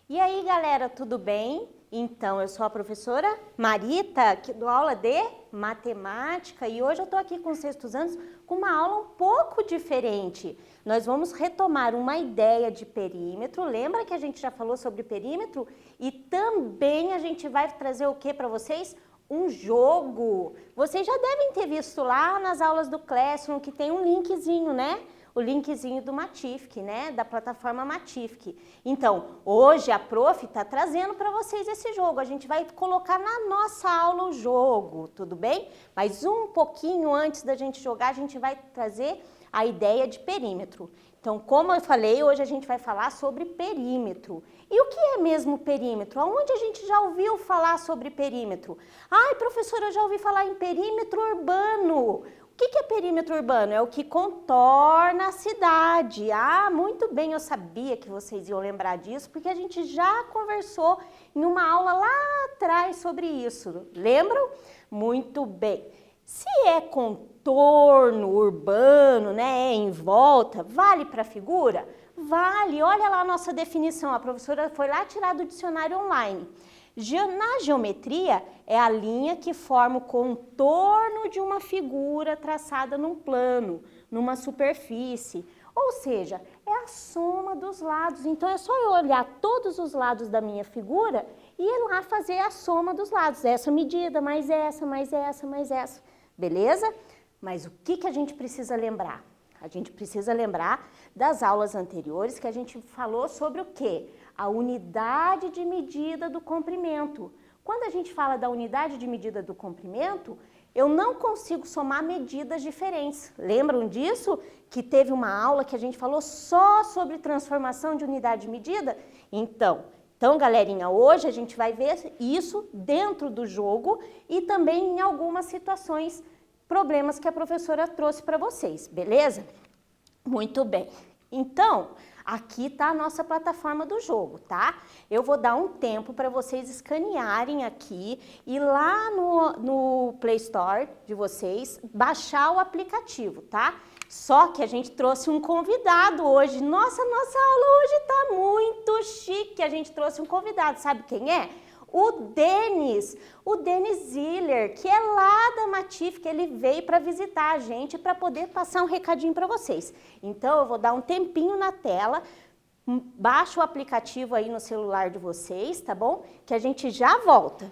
E aí, galera, tudo bem? Então, eu sou a professora Marita, que dou aula de matemática, e hoje eu estou aqui com os sextos anos com uma aula um pouco diferente. Nós vamos retomar uma ideia de perímetro, lembra que a gente já falou sobre perímetro? E também a gente vai trazer o que para vocês? Um jogo. Vocês já devem ter visto lá nas aulas do Classroom que tem um linkzinho, né? O linkzinho do Matific, né? Da plataforma Matific. Então, hoje a prof está trazendo para vocês esse jogo. A gente vai colocar na nossa aula o jogo, tudo bem? Mas um pouquinho antes da gente jogar, a gente vai trazer a ideia de perímetro. Então, como eu falei, hoje a gente vai falar sobre perímetro. E o que é mesmo perímetro? Aonde a gente já ouviu falar sobre perímetro? Ai, professora, eu já ouvi falar em perímetro urbano. O que é perímetro urbano? É o que contorna a cidade. Ah, muito bem, eu sabia que vocês iam lembrar disso, porque a gente já conversou em uma aula lá atrás sobre isso. Lembram? Muito bem. Se é contorno urbano, né, é em volta, vale para a figura? Vale. Olha lá a nossa definição. A professora foi lá tirar do dicionário online. Na geometria, é a linha que forma o contorno de uma figura traçada num plano, numa superfície. Ou seja, é a soma dos lados. Então, é só eu olhar todos os lados da minha figura e ir lá fazer a soma dos lados. Essa medida, mais essa, mais essa, mais essa. Beleza? Mas o que a gente precisa lembrar? A gente precisa lembrar das aulas anteriores que a gente falou sobre o quê? A unidade de medida do comprimento. Quando a gente fala da unidade de medida do comprimento, eu não consigo somar medidas diferentes. Lembram disso? Que teve uma aula que a gente falou só sobre transformação de unidade de medida? Então, galerinha, hoje a gente vai ver isso dentro do jogo e também em algumas situações, problemas que a professora trouxe para vocês, beleza? Muito bem. Então, aqui está a nossa plataforma do jogo, tá? Eu vou dar um tempo para vocês escanearem aqui e lá no Play Store de vocês baixar o aplicativo, tá? Só que a gente trouxe um convidado hoje. Nossa aula hoje está muito chique. A gente trouxe um convidado, sabe quem é? O Denis Ziller, que é lá da Matific, ele veio para visitar a gente para poder passar um recadinho para vocês. Então, eu vou dar um tempinho na tela, baixa o aplicativo aí no celular de vocês, tá bom? Que a gente já volta.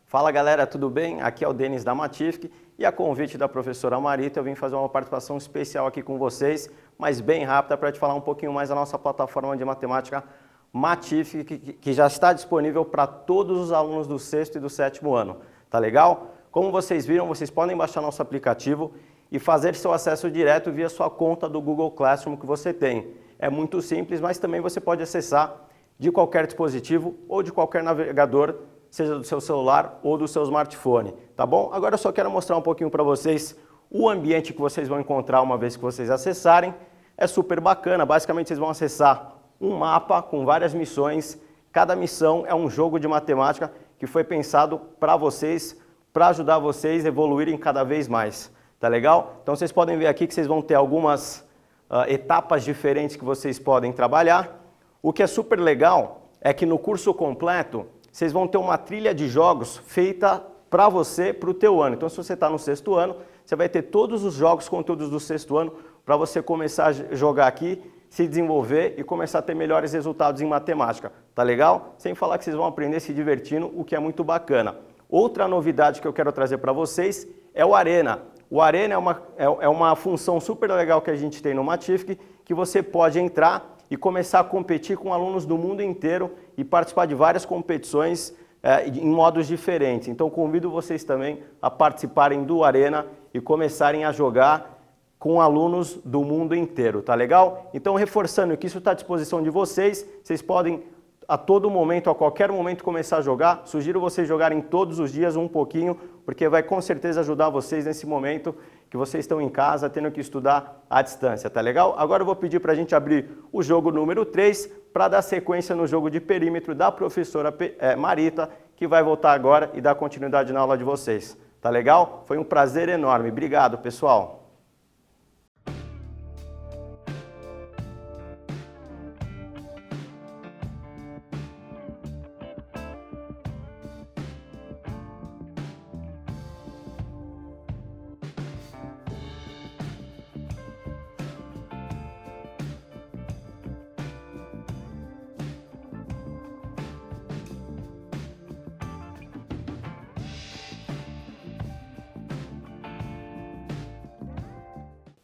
Fala galera, tudo bem? Aqui é o Denis da Matific e a convite da professora Marita eu vim fazer uma participação especial aqui com vocês, mas bem rápida para te falar um pouquinho mais da nossa plataforma de matemática Matific, que já está disponível para todos os alunos do sexto e do sétimo ano, tá legal? Como vocês viram, vocês podem baixar nosso aplicativo e fazer seu acesso direto via sua conta do Google Classroom que você tem. É muito simples, mas também você pode acessar de qualquer dispositivo ou de qualquer navegador, seja do seu celular ou do seu smartphone, tá bom? Agora eu só quero mostrar um pouquinho para vocês o ambiente que vocês vão encontrar uma vez que vocês acessarem. É super bacana, basicamente vocês vão acessar um mapa com várias missões. Cada missão é um jogo de matemática que foi pensado para vocês, para ajudar vocês a evoluírem cada vez mais, tá legal? Então vocês podem ver aqui que vocês vão ter algumas etapas diferentes que vocês podem trabalhar. O que é super legal é que no curso completo vocês vão ter uma trilha de jogos feita para você, para o teu ano. Então, se você está no sexto ano, você vai ter todos os jogos, conteúdos do sexto ano, para você começar a jogar aqui, se desenvolver e começar a ter melhores resultados em matemática. Tá legal? Sem falar que vocês vão aprender se divertindo, o que é muito bacana. Outra novidade que eu quero trazer para vocês é o Arena. O Arena é uma função super legal que a gente tem no Matific, que você pode entrar e começar a competir com alunos do mundo inteiro e participar de várias competições em modos diferentes. Então convido vocês também a participarem do Arena e começarem a jogar com alunos do mundo inteiro, tá legal? Então reforçando que isso está à disposição de vocês, vocês podem a todo momento, a qualquer momento começar a jogar. Sugiro vocês jogarem todos os dias um pouquinho, porque vai com certeza ajudar vocês nesse momento que vocês estão em casa tendo que estudar à distância, tá legal? Agora eu vou pedir para a gente abrir o jogo número 3 para dar sequência no jogo de perímetro da professora Marita, que vai voltar agora e dar continuidade na aula de vocês. Tá legal? Foi um prazer enorme. Obrigado, pessoal!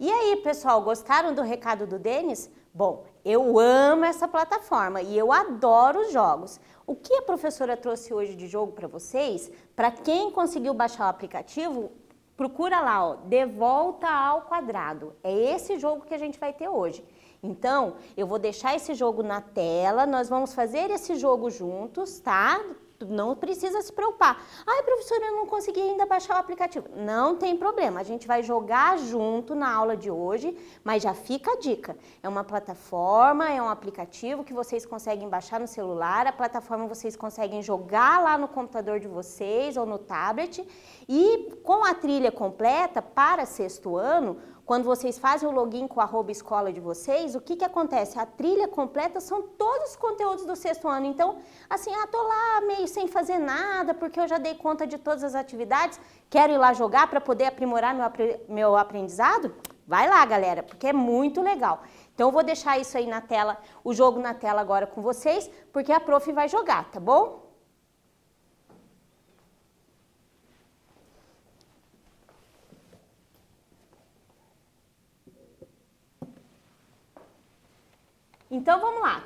E aí, pessoal, gostaram do recado do Denis? Bom, eu amo essa plataforma e eu adoro os jogos. O que a professora trouxe hoje de jogo para vocês, para quem conseguiu baixar o aplicativo, procura lá, ó, De Volta ao Quadrado. É esse jogo que a gente vai ter hoje. Então, eu vou deixar esse jogo na tela, nós vamos fazer esse jogo juntos, tá? Não precisa se preocupar. Ai, professora, eu não consegui ainda baixar o aplicativo. Não tem problema, a gente vai jogar junto na aula de hoje, mas já fica a dica. É uma plataforma, é um aplicativo que vocês conseguem baixar no celular, a plataforma vocês conseguem jogar lá no computador de vocês ou no tablet, e com a trilha completa para sexto ano, quando vocês fazem o login com a @escola de vocês, o que acontece? A trilha completa são todos os conteúdos do sexto ano. Então, assim, tô lá meio sem fazer nada, porque eu já dei conta de todas as atividades, quero ir lá jogar para poder aprimorar meu aprendizado? Vai lá, galera, porque é muito legal. Então, eu vou deixar isso aí na tela, o jogo na tela agora com vocês, porque a prof vai jogar, tá bom? Então, vamos lá.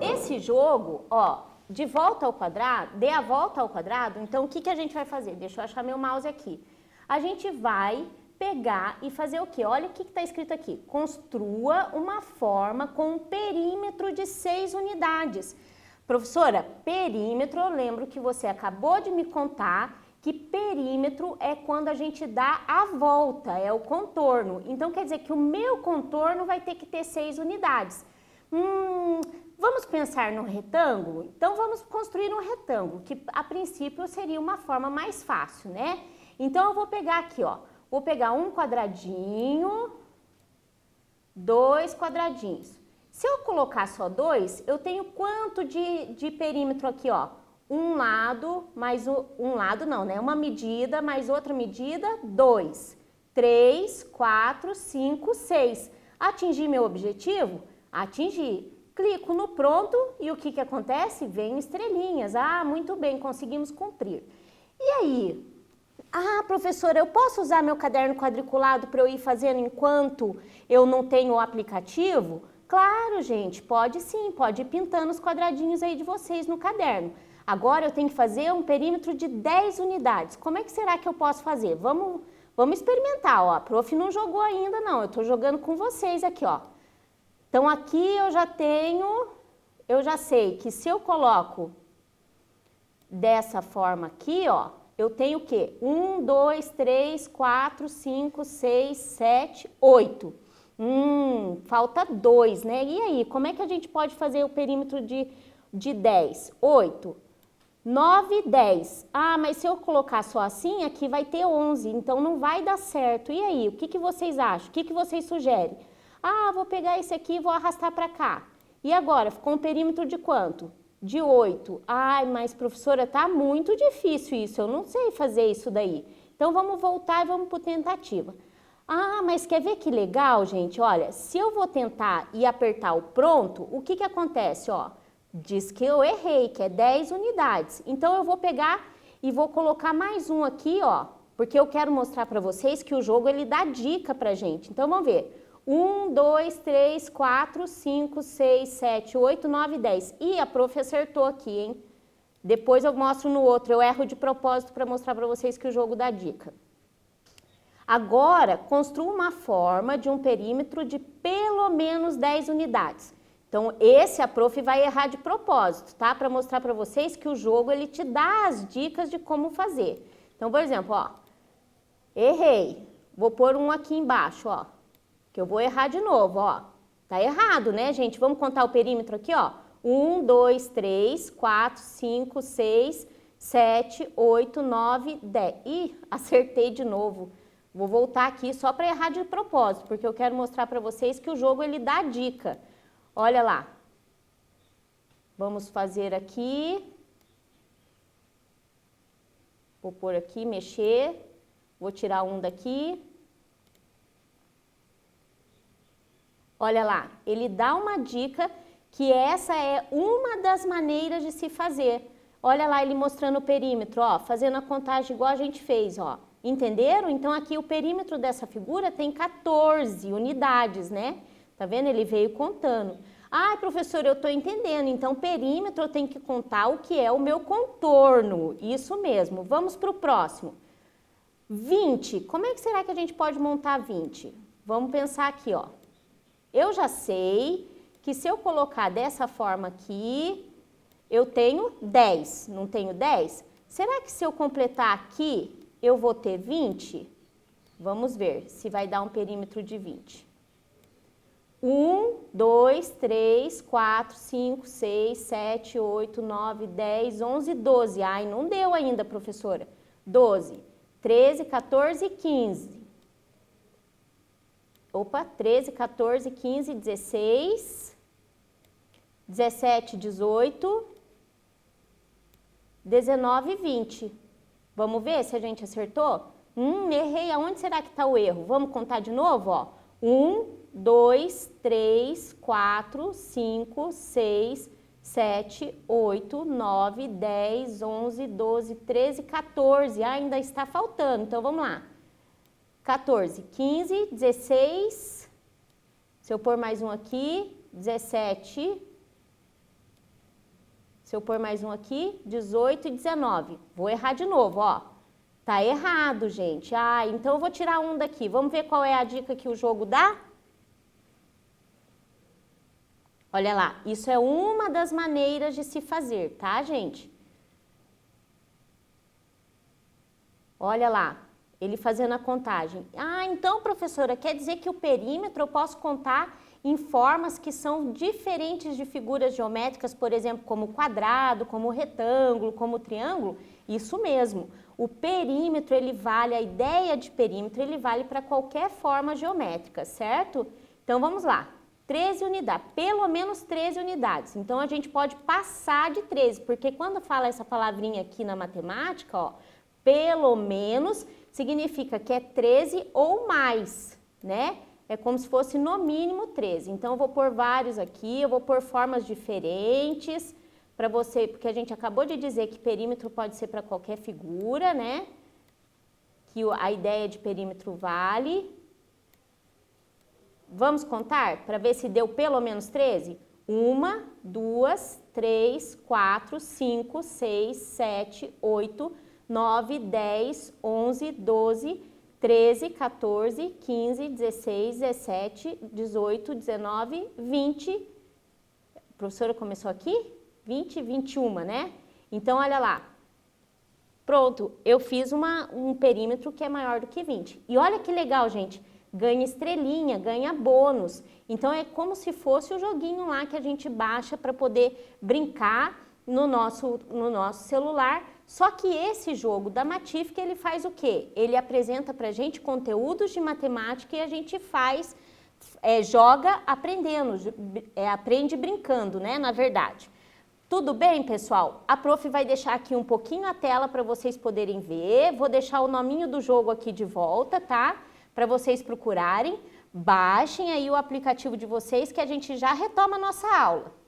Esse jogo, ó, de volta ao quadrado, dê a volta ao quadrado, então o que a gente vai fazer? Deixa eu achar meu mouse aqui. A gente vai pegar e fazer o quê? Olha o que está escrito aqui. Construa uma forma com um perímetro de 6 unidades. Professora, perímetro, eu lembro que você acabou de me contar que perímetro é quando a gente dá a volta, é o contorno. Então, quer dizer que o meu contorno vai ter que ter 6 unidades. Vamos pensar no retângulo? Então, vamos construir um retângulo, que a princípio seria uma forma mais fácil, né? Então, eu vou pegar aqui, ó, vou pegar um quadradinho, 2 quadradinhos. Se eu colocar só 2, eu tenho quanto de perímetro aqui, ó? Um lado, mais um lado não, né? Uma medida, mais outra medida, 2, 3, 4, 5, 6. Atingi meu objetivo? Atingi. Clico no pronto e o que acontece? Vem estrelinhas. Ah, muito bem, conseguimos cumprir. E aí? Ah, professora, eu posso usar meu caderno quadriculado para eu ir fazendo enquanto eu não tenho o aplicativo? Claro, gente, pode sim, pode ir pintando os quadradinhos aí de vocês no caderno. Agora eu tenho que fazer um perímetro de 10 unidades. Como é que será que eu posso fazer? Vamos experimentar, ó. A prof não jogou ainda não, eu estou jogando com vocês aqui, ó. Então aqui eu já sei que se eu coloco dessa forma aqui, ó, eu tenho o quê? 1, 2, 3, 4, 5, 6, 7, 8. Falta 2, né? E aí, como é que a gente pode fazer o perímetro de 10? 8, 9, 10. Ah, mas se eu colocar só assim, aqui vai ter 11, então não vai dar certo. E aí, o que vocês acham? O que vocês sugerem? Ah, vou pegar esse aqui e vou arrastar para cá. E agora, ficou um perímetro de quanto? De 8. Ai, mas professora, tá muito difícil isso, eu não sei fazer isso daí. Então, vamos voltar e vamos por tentativa. Ah, mas quer ver que legal, gente? Olha, se eu vou tentar e apertar o pronto, o que acontece, ó? Diz que eu errei, que é 10 unidades. Então, eu vou pegar e vou colocar mais um aqui, ó, porque eu quero mostrar para vocês que o jogo, ele dá dica pra gente. Então, vamos ver. 1, 2, 3, 4, 5, 6, 7, 8, 9, 10. E a prof acertou aqui, hein? Depois eu mostro no outro, eu erro de propósito para mostrar para vocês que o jogo dá dica. Agora, construa uma forma de um perímetro de pelo menos 10 unidades. Então, esse a prof vai errar de propósito, tá? Para mostrar para vocês que o jogo, ele te dá as dicas de como fazer. Então, por exemplo, ó, errei. Vou pôr um aqui embaixo, ó, que eu vou errar de novo, ó. Tá errado, né, gente? Vamos contar o perímetro aqui, ó. 1, 2, 3, 4, 5, 6, 7, 8, 9, 10. Ih, acertei de novo. Vou voltar aqui só para errar de propósito, porque eu quero mostrar para vocês que o jogo, ele dá dica. Olha lá. Vamos fazer aqui. Vou pôr aqui, mexer. Vou tirar um daqui. Olha lá, ele dá uma dica que essa é uma das maneiras de se fazer. Olha lá ele mostrando o perímetro, ó, fazendo a contagem igual a gente fez, ó. Entenderam? Então aqui o perímetro dessa figura tem 14 unidades, né? Tá vendo? Ele veio contando. Ah, professor, eu tô entendendo. Então perímetro eu tenho que contar o que é o meu contorno. Isso mesmo. Vamos para o próximo. 20. Como é que será que a gente pode montar 20? Vamos pensar aqui, ó. Eu já sei que se eu colocar dessa forma aqui, eu tenho 10, não tenho 10? Será que se eu completar aqui, eu vou ter 20? Vamos ver se vai dar um perímetro de 20. 1, 2, 3, 4, 5, 6, 7, 8, 9, 10, 11, 12. Ai, não deu ainda, professora. 12, 13, 14 e 15. Opa, 13, 14, 15, 16, 17, 18, 19 e 20. Vamos ver se a gente acertou? Errei. Aonde será que está o erro? Vamos contar de novo, ó. 1, 2, 3, 4, 5, 6, 7, 8, 9, 10, 11, 12, 13, 14. Ainda está faltando, então vamos lá. 14, 15, 16, se eu pôr mais um aqui, 17, se eu pôr mais um aqui, 18 e 19. Vou errar de novo, ó. Tá errado, gente. Ah, então eu vou tirar um daqui. Vamos ver qual é a dica que o jogo dá? Olha lá, isso é uma das maneiras de se fazer, tá, gente? Olha lá. Ele fazendo a contagem. Ah, então, professora, quer dizer que o perímetro eu posso contar em formas que são diferentes de figuras geométricas, por exemplo, como quadrado, como retângulo, como triângulo? Isso mesmo. O perímetro, ele vale, a ideia de perímetro, ele vale para qualquer forma geométrica, certo? Então, vamos lá. 13 unidades, pelo menos 13 unidades. Então, a gente pode passar de 13, porque quando fala essa palavrinha aqui na matemática, ó, pelo menos significa que é 13 ou mais, né? É como se fosse no mínimo 13. Então, eu vou pôr vários aqui, eu vou pôr formas diferentes para você, porque a gente acabou de dizer que perímetro pode ser para qualquer figura, né? Que a ideia de perímetro vale. Vamos contar para ver se deu pelo menos 13? 1, 2, 3, 4, 5, 6, 7, 8, 9, 10, 11, 12, 13, 14, 15, 16, 17, 18, 19, 20. A professora começou aqui? 20, 21, né? Então, olha lá. Pronto, eu fiz um perímetro que é maior do que 20. E olha que legal, gente. Ganha estrelinha, ganha bônus. Então, é como se fosse o joguinho lá que a gente baixa para poder brincar no nosso celular. Só que esse jogo da Matific, ele faz o quê? Ele apresenta para a gente conteúdos de matemática e a gente faz, joga aprendendo, aprende brincando, né, na verdade. Tudo bem, pessoal? A prof vai deixar aqui um pouquinho a tela para vocês poderem ver. Vou deixar o nominho do jogo aqui de volta, tá? Para vocês procurarem. Baixem aí o aplicativo de vocês que a gente já retoma a nossa aula.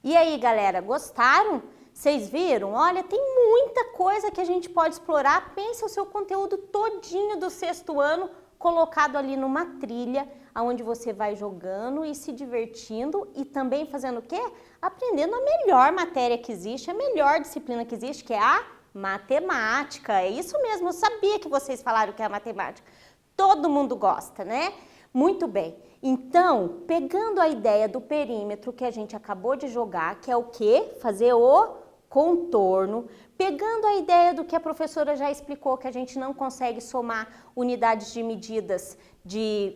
E aí, galera, gostaram? Vocês viram? Olha, tem muita coisa que a gente pode explorar. Pensa o seu conteúdo todinho do sexto ano colocado ali numa trilha, onde você vai jogando e se divertindo e também fazendo o quê? Aprendendo a melhor matéria que existe, a melhor disciplina que existe, que é a matemática. É isso mesmo, eu sabia que vocês falaram que é a matemática. Todo mundo gosta, né? Muito bem. Então, pegando a ideia do perímetro que a gente acabou de jogar, que é o quê? Fazer o contorno, pegando a ideia do que a professora já explicou, que a gente não consegue somar unidades de medidas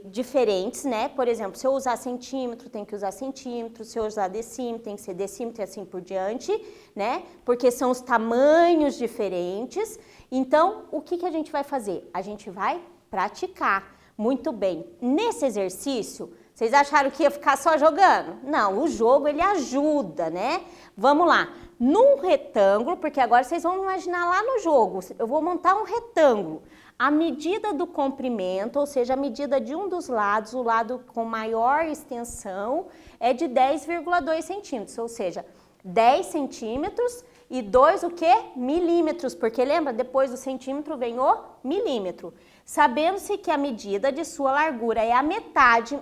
diferentes, né? Por exemplo, se eu usar centímetro, tem que usar centímetro, se eu usar decímetro, tem que ser decímetro e assim por diante, né? Porque são os tamanhos diferentes. Então, o que a gente vai fazer? A gente vai praticar. Muito bem. Nesse exercício, vocês acharam que ia ficar só jogando? Não, o jogo ele ajuda, né? Vamos lá. Num retângulo, porque agora vocês vão imaginar lá no jogo, eu vou montar um retângulo. A medida do comprimento, ou seja, a medida de um dos lados, o lado com maior extensão, é de 10,2 centímetros, ou seja, 10 centímetros e 2 o quê? Milímetros, porque lembra, depois do centímetro vem o milímetro. Sabendo-se que a medida de sua largura é a metade,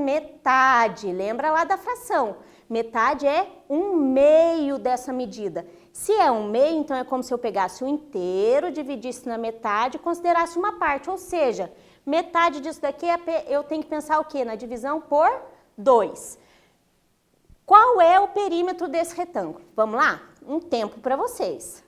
metade, lembra lá da fração, metade é 1/2 dessa medida. Se é 1/2, então é como se eu pegasse o inteiro, dividisse na metade e considerasse uma parte, ou seja, metade disso daqui eu tenho que pensar o quê? Na divisão por 2. Qual é o perímetro desse retângulo? Vamos lá? Um tempo para vocês.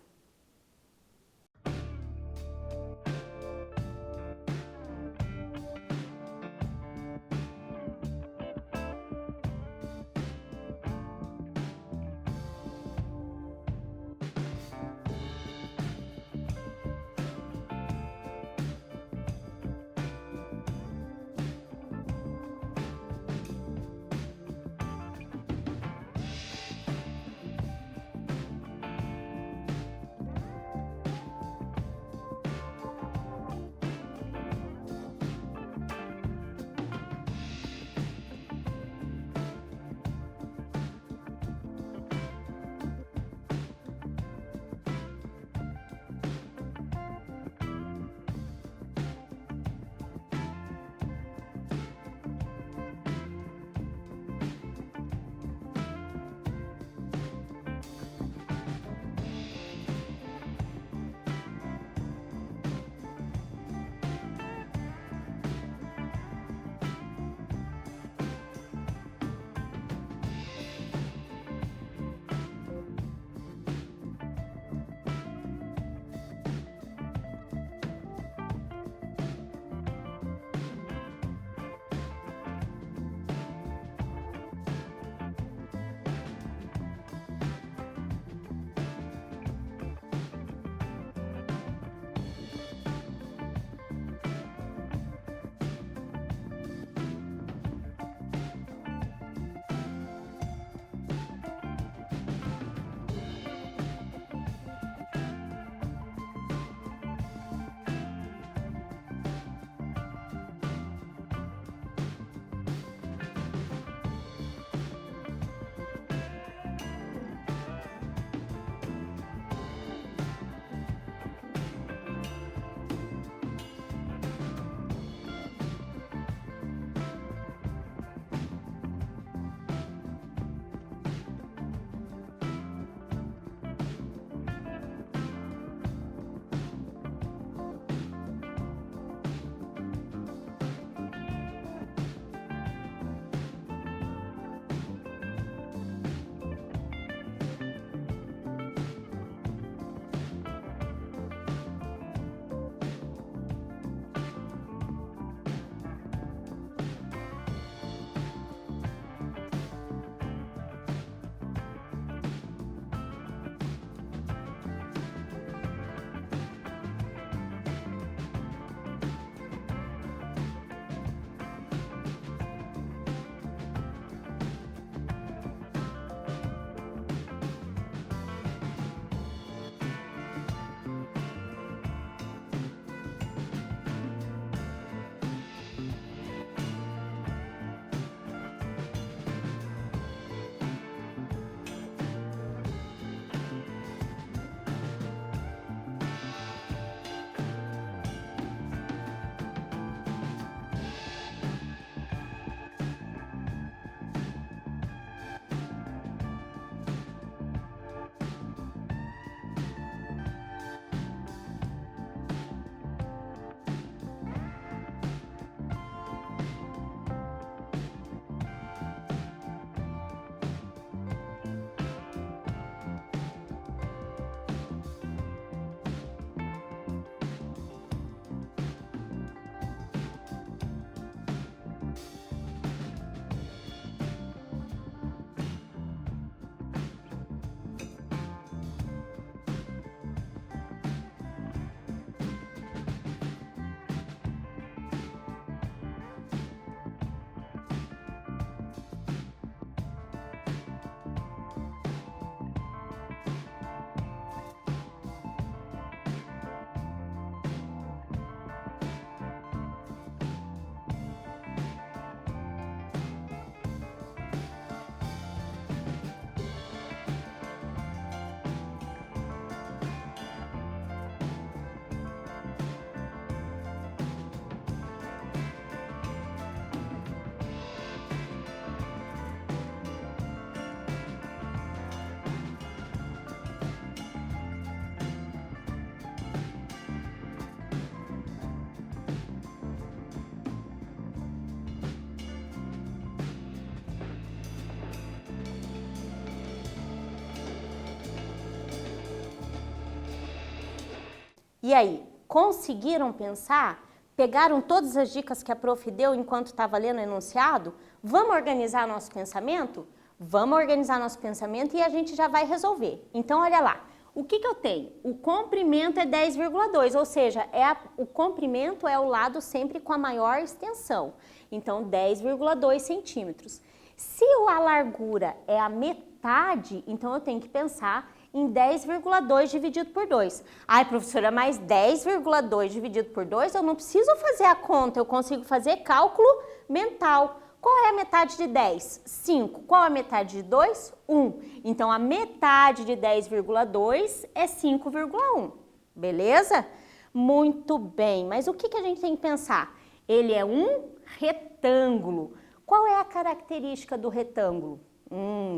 E aí, conseguiram pensar? Pegaram todas as dicas que a prof deu enquanto estava lendo o enunciado? Vamos organizar nosso pensamento? Vamos organizar nosso pensamento e a gente já vai resolver. Então, olha lá. O que eu tenho? O comprimento é 10,2, ou seja, o comprimento é o lado sempre com a maior extensão. Então, 10,2 centímetros. Se a largura é a metade, então eu tenho que pensar em 10,2 dividido por 2. Ai, professora, mas 10,2 dividido por 2, eu não preciso fazer a conta, eu consigo fazer cálculo mental. Qual é a metade de 10? 5. Qual é a metade de 2? 1. Então, a metade de 10,2 é 5,1. Beleza? Muito bem. Mas o que a gente tem que pensar? Ele é um retângulo. Qual é a característica do retângulo?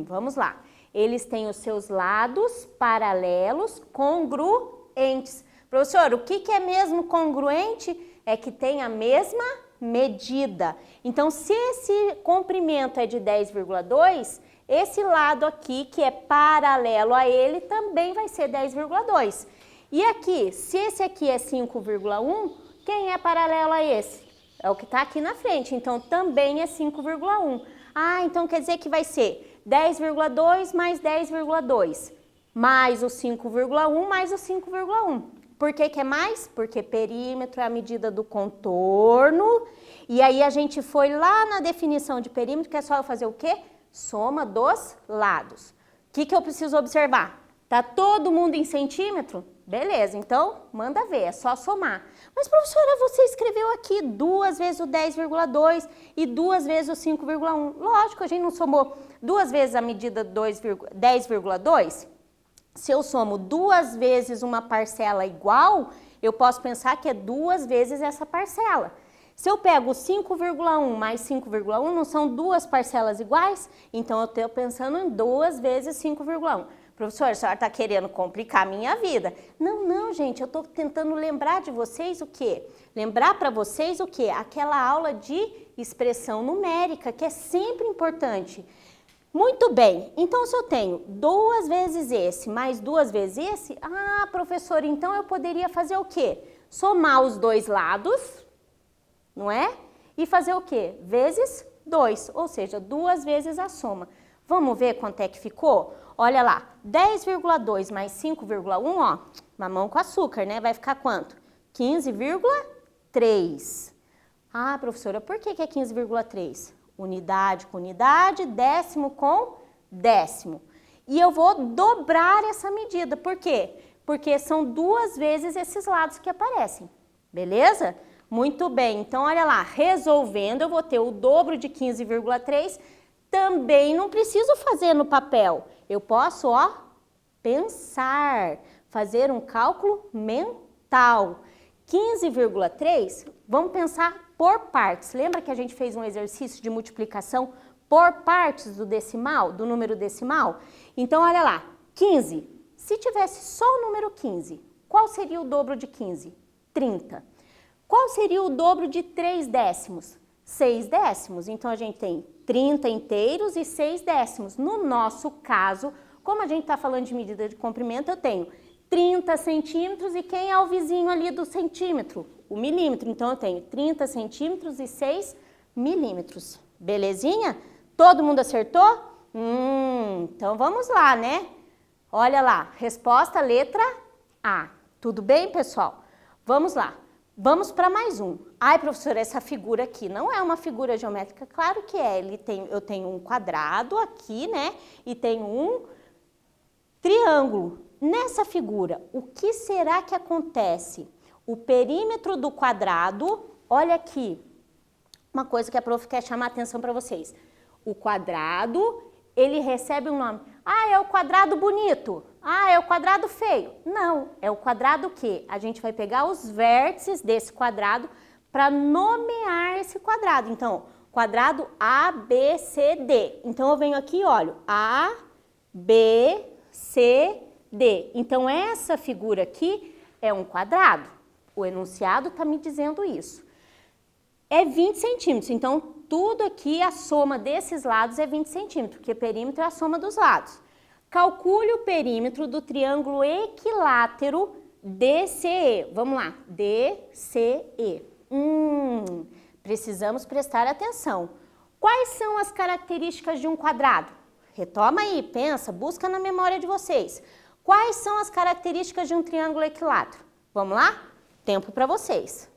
Vamos lá. Eles têm os seus lados paralelos congruentes. Professor, o que é mesmo congruente? É que tem a mesma medida. Então, se esse comprimento é de 10,2, esse lado aqui, que é paralelo a ele, também vai ser 10,2. E aqui, se esse aqui é 5,1, quem é paralelo a esse? É o que está aqui na frente, então também é 5,1. Ah, então quer dizer que vai ser 10,2 mais 10,2, mais o 5,1 mais o 5,1. Por que é mais? Porque perímetro é a medida do contorno. E aí a gente foi lá na definição de perímetro, que é só eu fazer o quê? Soma dos lados. O que eu preciso observar? Tá todo mundo em centímetro? Beleza, então manda ver, é só somar. Mas professora, você escreveu aqui 2 vezes o 10,2 e 2 vezes o 5,1. Lógico, a gente não somou 2 vezes a medida 10,2? Se eu somo 2 vezes uma parcela igual, eu posso pensar que é 2 vezes essa parcela. Se eu pego 5,1 mais 5,1, não são 2 parcelas iguais? Então, eu estou pensando em 2 vezes 5,1. Professora, a senhora está querendo complicar a minha vida? Não, gente, eu estou tentando lembrar de vocês o quê? Lembrar para vocês o quê? Aquela aula de expressão numérica, que é sempre importante. Muito bem, então se eu tenho 2 vezes esse mais 2 vezes esse, professora, então eu poderia fazer o quê? Somar os dois lados, não é? E fazer o quê? Vezes 2, ou seja, 2 vezes a soma. Vamos ver quanto é que ficou? Olha lá, 10,2 mais 5,1, ó, mamão com açúcar, né? Vai ficar quanto? 15,3. Ah, professora, por que é 15,3? Unidade com unidade, décimo com décimo. E eu vou dobrar essa medida. Por quê? Porque são 2 vezes esses lados que aparecem. Beleza? Muito bem. Então, olha lá, resolvendo, eu vou ter o dobro de 15,3. Também não preciso fazer no papel. Eu posso, ó, pensar, fazer um cálculo mental. 15,3, vamos pensar por partes. Lembra que a gente fez um exercício de multiplicação por partes do decimal, do número decimal? Então, olha lá, 15. Se tivesse só o número 15, qual seria o dobro de 15? 30. Qual seria o dobro de 3 décimos? 6 décimos. Então, a gente tem 30 inteiros e 6 décimos. No nosso caso, como a gente está falando de medida de comprimento, eu tenho 30 centímetros e quem é o vizinho ali do centímetro? O milímetro. Então, eu tenho 30 centímetros e 6 milímetros. Belezinha? Todo mundo acertou? Então, vamos lá, né? Olha lá, resposta letra A. Tudo bem, pessoal? Vamos lá. Vamos para mais um. Ai, professora, essa figura aqui não é uma figura geométrica? Claro que é. Eu tenho um quadrado aqui, né? E tenho um triângulo. Nessa figura, o que será que acontece? O perímetro do quadrado, olha aqui, uma coisa que a prof quer chamar a atenção para vocês. O quadrado, ele recebe um nome. Ah, é o quadrado bonito. Ah, é o quadrado feio. Não, é o quadrado que a gente vai pegar os vértices desse quadrado para nomear esse quadrado. Então, quadrado A, B, C, D. Então, eu venho aqui e olho A, B, C, D. Então, essa figura aqui é um quadrado. O enunciado está me dizendo isso. É 20 centímetros. Então, tudo aqui, a soma desses lados é 20 centímetros, porque perímetro é a soma dos lados. Calcule o perímetro do triângulo equilátero DCE. Vamos lá, DCE. Precisamos prestar atenção. Quais são as características de um quadrado? Retoma aí, pensa, busca na memória de vocês. Quais são as características de um triângulo equilátero? Vamos lá? Tempo para vocês.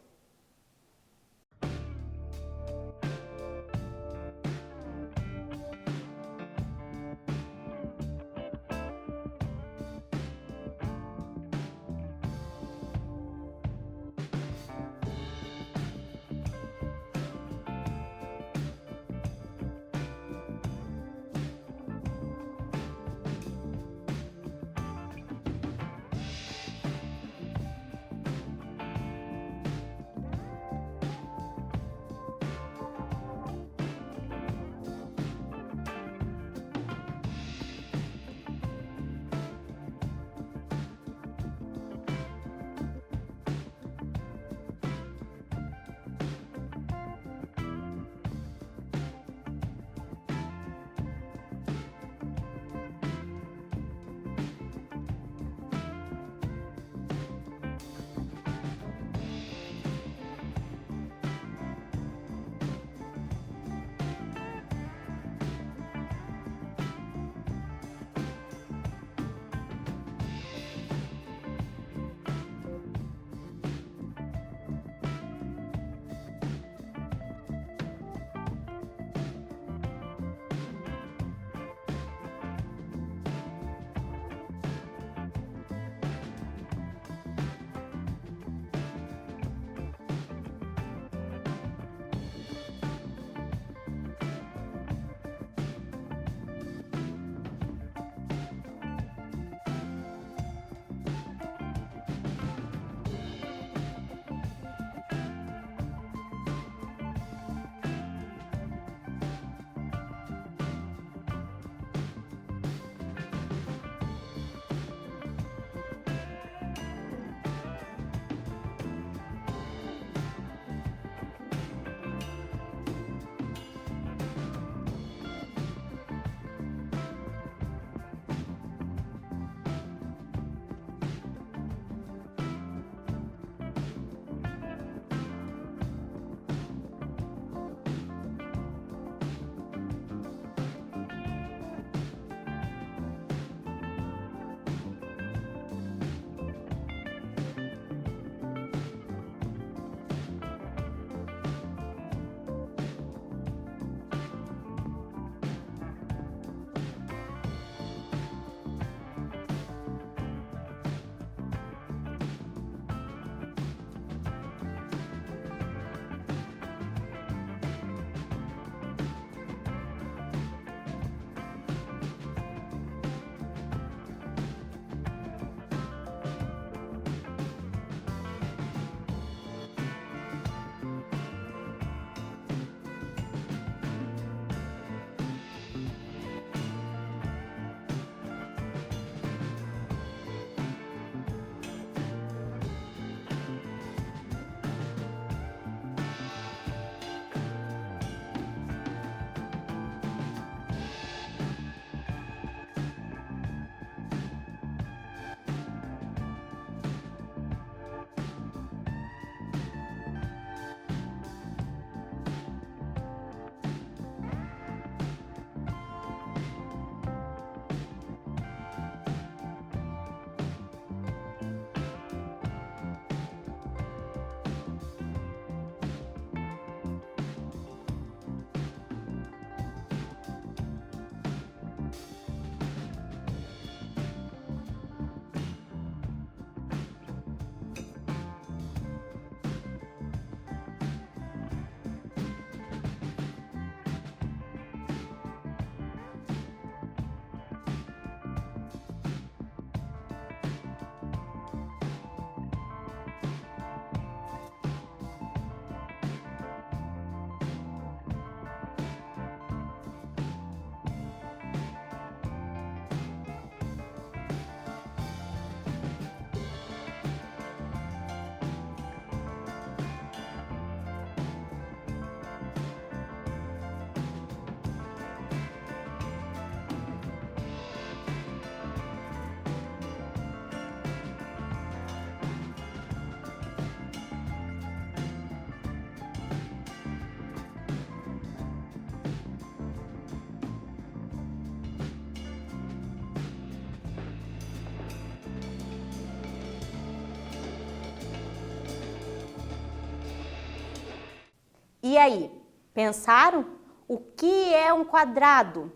E aí, pensaram? O que é um quadrado?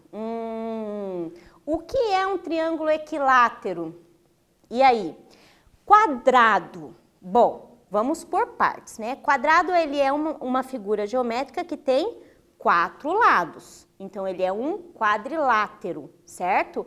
O que é um triângulo equilátero? E aí? Quadrado. Bom, vamos por partes, né? Quadrado, ele é uma figura geométrica que tem 4 lados. Então, ele é um quadrilátero, certo?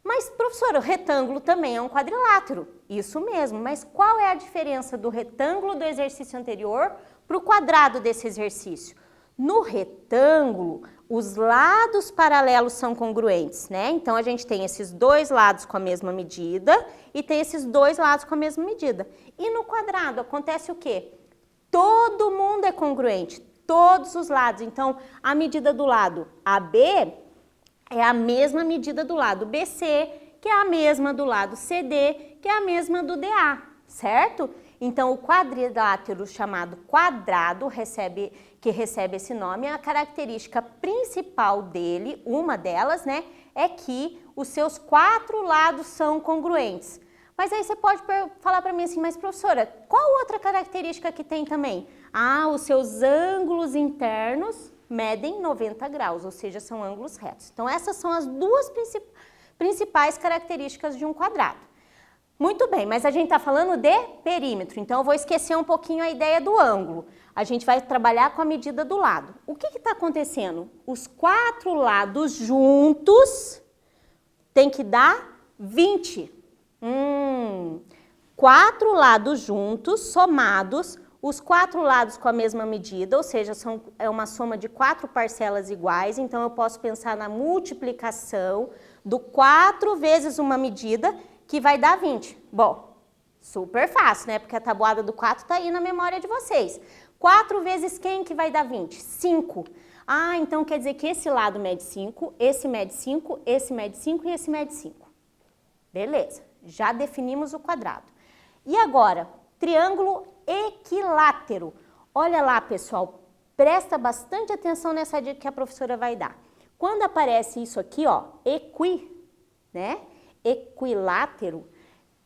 Mas, professora, o retângulo também é um quadrilátero. Isso mesmo, mas qual é a diferença do retângulo do exercício anterior para o quadrado desse exercício? No retângulo, os lados paralelos são congruentes, né? Então, a gente tem esses 2 lados com a mesma medida e tem esses 2 lados com a mesma medida. E no quadrado acontece o quê? Todo mundo é congruente, todos os lados. Então, a medida do lado AB é a mesma medida do lado BC, que é a mesma do lado CD, que é a mesma do DA, certo? Então, o quadrilátero chamado quadrado, que recebe esse nome, a característica principal dele, uma delas, né, é que os seus 4 lados são congruentes. Mas aí você pode falar para mim assim, mas professora, qual outra característica que tem também? Ah, os seus ângulos internos medem 90 graus, ou seja, são ângulos retos. Então, essas são as 2 principais características de um quadrado. Muito bem, mas a gente está falando de perímetro, então eu vou esquecer um pouquinho a ideia do ângulo. A gente vai trabalhar com a medida do lado. O que está acontecendo? Os 4 lados juntos tem que dar 20. 4 lados juntos, somados, os 4 lados com a mesma medida, ou seja, é uma soma de 4 parcelas iguais, então eu posso pensar na multiplicação do 4 vezes uma medida, que vai dar 20. Bom, super fácil, né? Porque a tabuada do 4 está aí na memória de vocês. 4 vezes quem que vai dar 20? 5. Ah, então quer dizer que esse lado mede 5, esse mede 5, esse mede 5 e esse mede 5. Beleza, já definimos o quadrado. E agora, triângulo equilátero. Olha lá, pessoal, presta bastante atenção nessa dica que a professora vai dar. Quando aparece isso aqui, ó, né? Equilátero,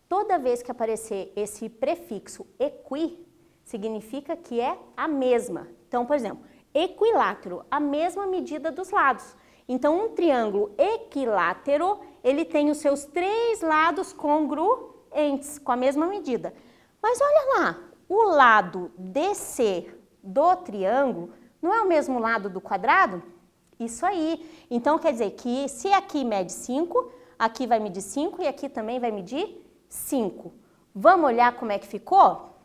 toda vez que aparecer esse prefixo equi, significa que é a mesma. Então, por exemplo, equilátero, a mesma medida dos lados. Então, um triângulo equilátero, ele tem os seus 3 lados congruentes, com a mesma medida. Mas olha lá, o lado DC do triângulo não é o mesmo lado do quadrado? Isso aí. Então, quer dizer que se aqui mede 5, aqui vai medir 5 e aqui também vai medir 5. Vamos olhar como é que ficou?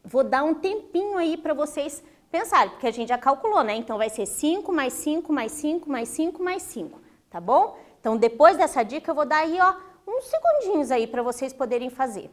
Vou dar um tempinho aí para vocês pensarem, porque a gente já calculou, né? Então, vai ser 5 mais 5 mais 5 mais 5 mais 5, tá bom? Então, depois dessa dica, eu vou dar aí, ó, uns segundinhos aí para vocês poderem fazer.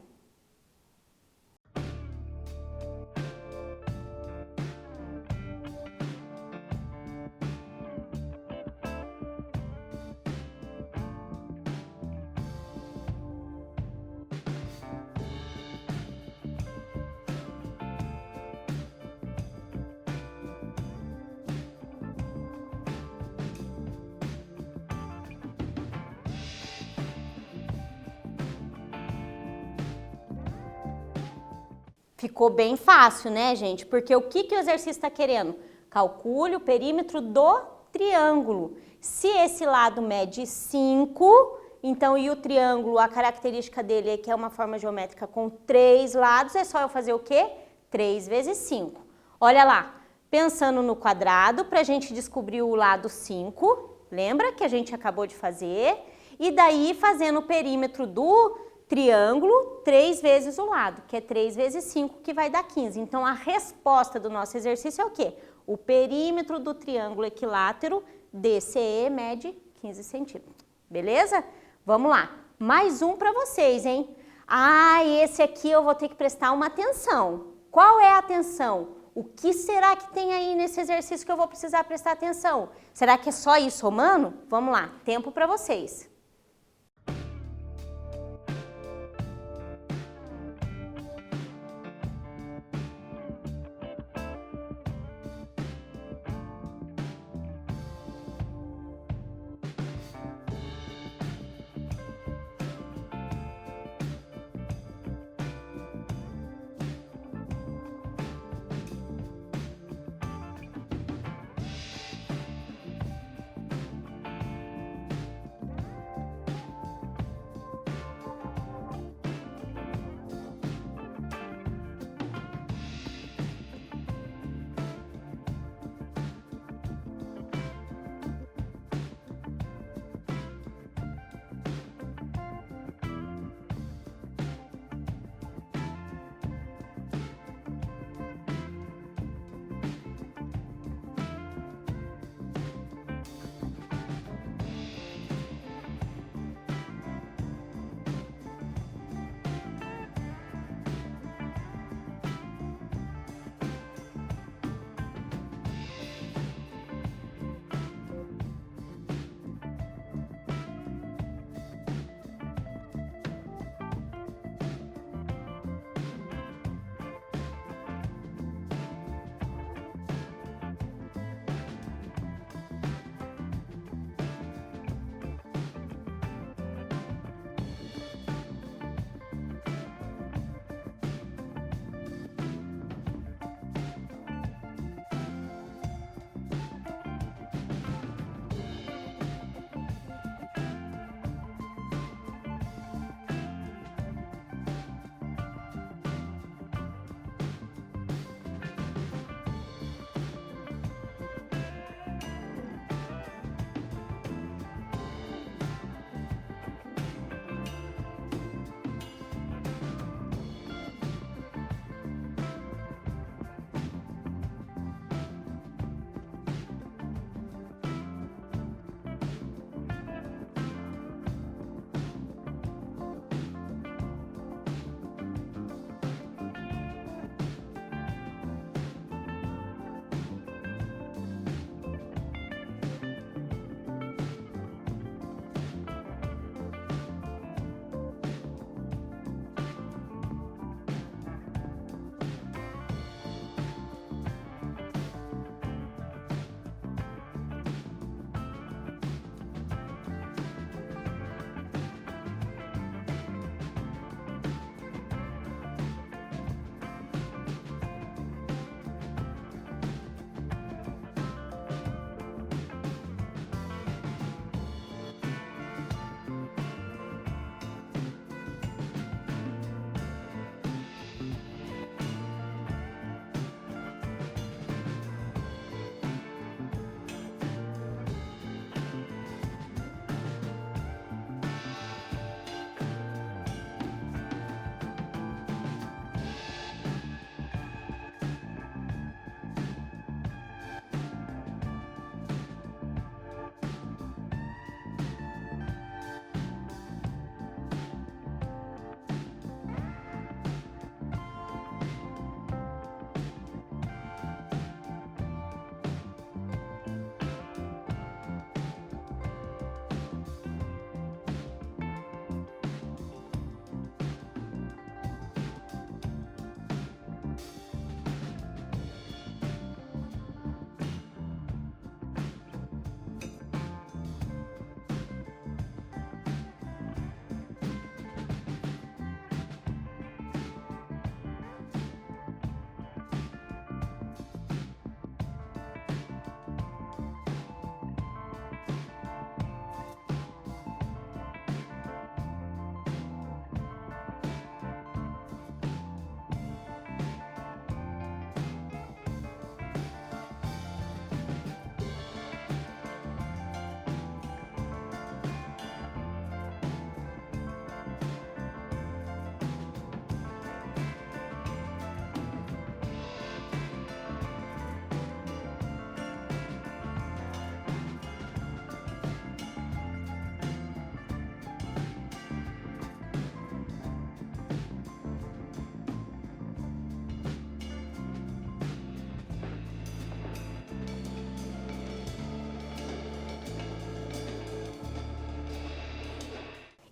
Ficou bem fácil, né, gente? Porque o que o exercício está querendo? Calcule o perímetro do triângulo. Se esse lado mede 5, então, e o triângulo, a característica dele é que é uma forma geométrica com 3 lados, é só eu fazer o quê? 3 vezes 5. Olha lá, pensando no quadrado, para a gente descobrir o lado 5, lembra que a gente acabou de fazer? E daí, fazendo o perímetro do triângulo, 3 vezes o lado, que é 3 vezes 5, que vai dar 15. Então, a resposta do nosso exercício é o quê? O perímetro do triângulo equilátero DCE mede 15 centímetros. Beleza? Vamos lá. Mais um para vocês, hein? Ah, esse aqui eu vou ter que prestar uma atenção. Qual é a atenção? O que será que tem aí nesse exercício que eu vou precisar prestar atenção? Será que é só ir somando? Vamos lá. Tempo para vocês.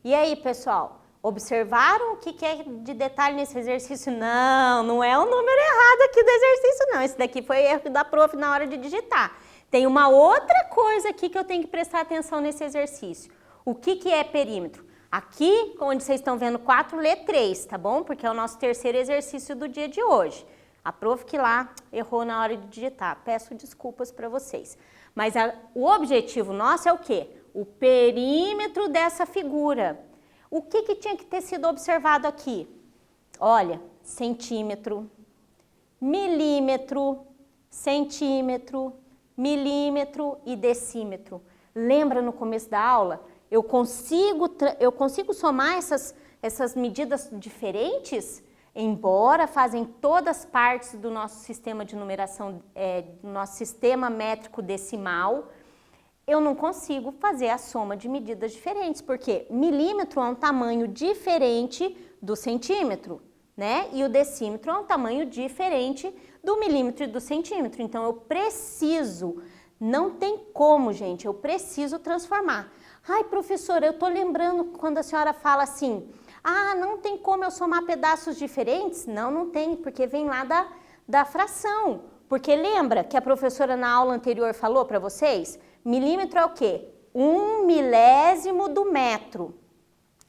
E aí, pessoal, observaram o que é de detalhe nesse exercício? Não, não é o número errado aqui do exercício, não. Esse daqui foi erro da prof na hora de digitar. Tem uma outra coisa aqui que eu tenho que prestar atenção nesse exercício. O que é perímetro? Aqui, onde vocês estão vendo 4, lê 3, tá bom? Porque é o nosso terceiro exercício do dia de hoje. A prof que lá errou na hora de digitar. Peço desculpas para vocês. Mas o objetivo nosso é o quê? O perímetro dessa figura. O que tinha que ter sido observado aqui? Olha, centímetro, milímetro, centímetro, milímetro e decímetro. Lembra no começo da aula? Eu consigo somar essas medidas diferentes? Embora fazem todas partes do nosso sistema de numeração, do nosso sistema métrico decimal, eu não consigo fazer a soma de medidas diferentes, porque milímetro é um tamanho diferente do centímetro, né? E o decímetro é um tamanho diferente do milímetro e do centímetro. Então, eu preciso, não tem como, gente, eu preciso transformar. Ai, professora, eu tô lembrando quando a senhora fala assim, ah, não tem como eu somar pedaços diferentes? Não, não tem, porque vem lá da fração. Porque lembra que a professora na aula anterior falou para vocês? Milímetro é o quê? 1/1000 do metro.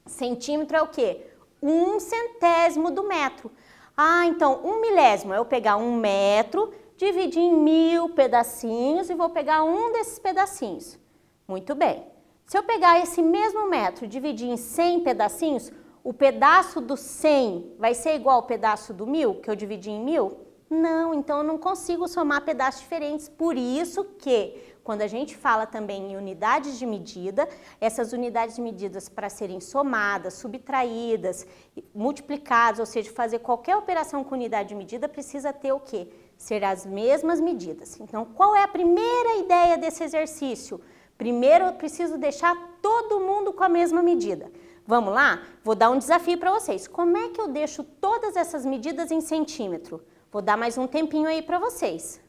Centímetro é o quê? 1/100º do metro. Ah, então 1/1000 é eu pegar 1 metro, dividir em 1000 pedacinhos e vou pegar um desses pedacinhos. Muito bem. Se eu pegar esse mesmo metro e dividir em 100 pedacinhos, o pedaço do 100 vai ser igual ao pedaço do 1000, que eu dividi em 1000? Não, então eu não consigo somar pedaços diferentes. Por isso que, quando a gente fala também em unidades de medida, essas unidades de medidas para serem somadas, subtraídas, multiplicadas, ou seja, fazer qualquer operação com unidade de medida, precisa ter o quê? Ser as mesmas medidas. Então, qual é a primeira ideia desse exercício? Primeiro, eu preciso deixar todo mundo com a mesma medida. Vamos lá? Vou dar um desafio para vocês. Como é que eu deixo todas essas medidas em centímetro? Vou dar mais um tempinho aí para vocês.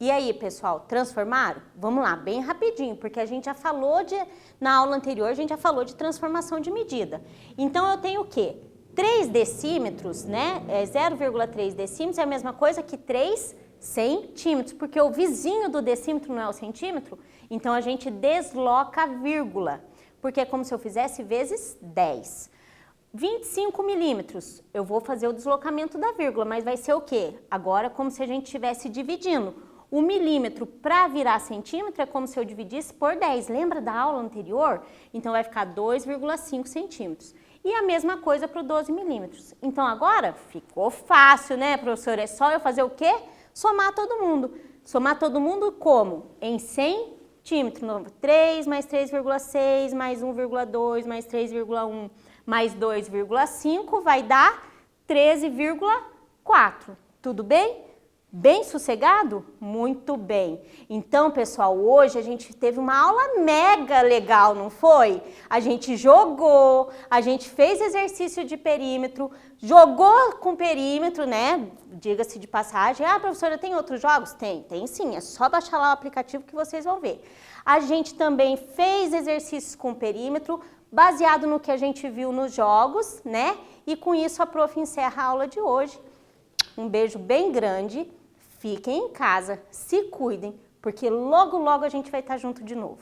E aí, pessoal, transformaram? Vamos lá, bem rapidinho, porque a gente já falou na aula anterior, a gente já falou de transformação de medida. Então, eu tenho o quê? 3 decímetros, né? 0,3 decímetros é a mesma coisa que 3 centímetros, porque o vizinho do decímetro não é o centímetro, então a gente desloca a vírgula, porque é como se eu fizesse vezes 10. 25 milímetros, eu vou fazer o deslocamento da vírgula, mas vai ser o quê? Agora, como se a gente estivesse dividindo. O milímetro para virar centímetro é como se eu dividisse por 10. Lembra da aula anterior? Então, vai ficar 2,5 centímetros. E a mesma coisa para o 12 milímetros. Então, agora ficou fácil, né, professora? É só eu fazer o quê? Somar todo mundo. Somar todo mundo como? Em centímetros. 3 mais 3,6 mais 1,2 mais 3,1 mais 2,5 vai dar 13,4. Tudo bem? Bem sossegado? Muito bem. Então, pessoal, hoje a gente teve uma aula mega legal, não foi? A gente jogou, a gente fez exercício de perímetro, jogou com perímetro, né? Diga-se de passagem. Ah, professora, tem outros jogos? Tem sim. É só baixar lá o aplicativo que vocês vão ver. A gente também fez exercícios com perímetro, baseado no que a gente viu nos jogos, né? E com isso a prof encerra a aula de hoje. Um beijo bem grande. Fiquem em casa, se cuidem, porque logo, logo a gente vai estar junto de novo.